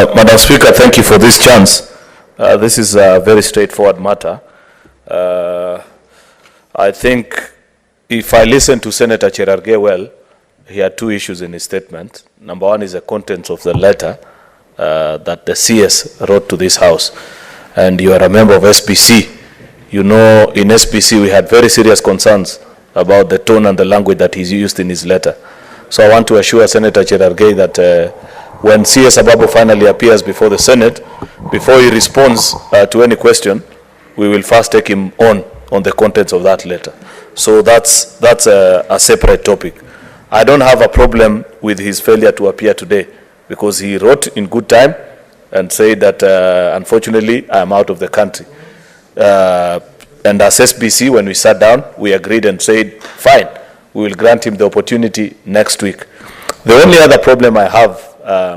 Madam Speaker, thank you for this chance. This is a very straightforward matter. I think if I listen to Senator Cheruoyot well, he had two issues in his statement. Number one is the contents of the letter that the CS wrote to this House. And you are a member of SPC. You know, in SPC we had very serious concerns about the tone and the language that he used in his letter. So I want to assure Senator Cheruoyot that when CS Ababu finally appears before the Senate, before he responds to any question, we will first take him on the contents of that letter. So that's a separate topic. I don't have a problem with his failure to appear today because he wrote in good time and said that unfortunately I am out of the country. And as SBC, when we sat down, we agreed and said, fine, we will grant him the opportunity next week. The only other problem I have,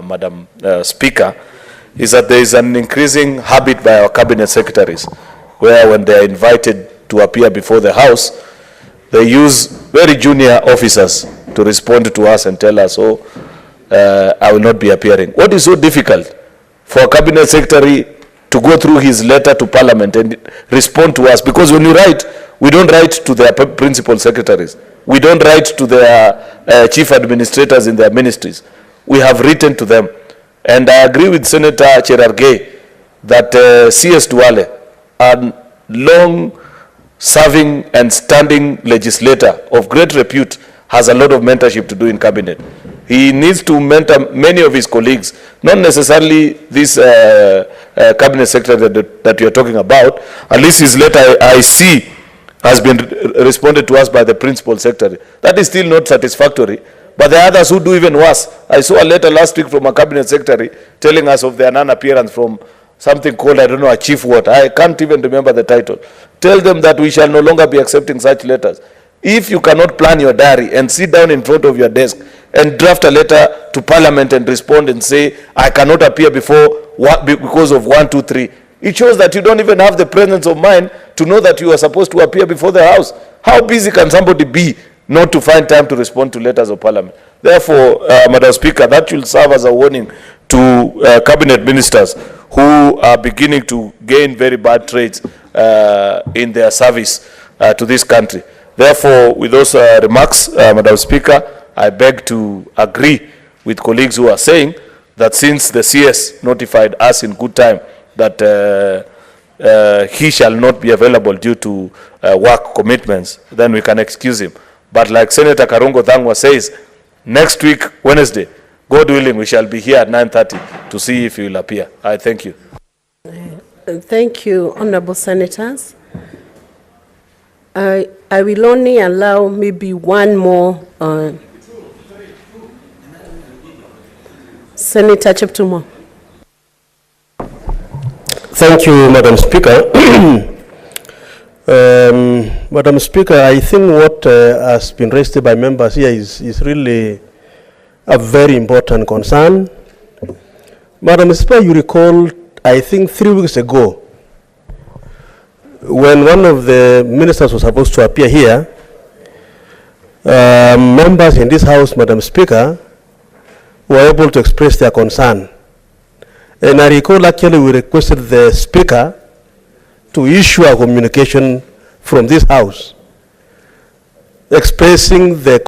Madam Speaker, is that there is an increasing habit by our cabinet secretaries, where when they are invited to appear before the House, they use very junior officers to respond to us and tell us, oh, I will not be appearing. What is so difficult for a cabinet secretary to go through his letter to Parliament and respond to us? Because when you write, we don't write to their principal secretaries. We don't write to their chief administrators in their ministries. We have written to them. And I agree with Senator Cheruoyot that CS Duale, a long-serving and standing legislator of great repute, has a lot of mentorship to do in cabinet. He needs to mentor many of his colleagues, not necessarily this cabinet secretary that you're talking about. At least his letter I see has been responded to us by the principal secretary. That is still not satisfactory. But there are others who do even worse. I saw a letter last week from a cabinet secretary telling us of their non-appearance from something called, I don't know, a chief what. I can't even remember the title. Tell them that we shall no longer be accepting such letters. If you cannot plan your diary and sit down in front of your desk and draft a letter to Parliament and respond and say, I cannot appear because of 1, 2, 3, it shows that you don't even have the presence of mind to know that you are supposed to appear before the House. How busy can somebody be not to find time to respond to letters of Parliament? Therefore, Madam Speaker, that should serve as a warning to cabinet ministers who are beginning to gain very bad traits in their service to this country. Therefore, with those remarks, Madam Speaker, I beg to agree with colleagues who are saying that since the CS notified us in good time that he shall not be available due to work commitments, then we can excuse him. But like Senator Karungo Thangwa says, next week, Wednesday, God willing, we shall be here at 9:30 to see if he will appear. I thank you. Thank you, Honorable Senators. I will only allow maybe one more. Senator Cheptumo. Thank you, Madam Speaker. Madam Speaker, I think what has been raised by members here is really a very important concern. Madam Speaker, you recall, I think 3 weeks ago, when one of the ministers was supposed to appear here, members in this House, Madam Speaker, were able to express their concern. And I recall actually we requested the Speaker to issue a communication from this House expressing the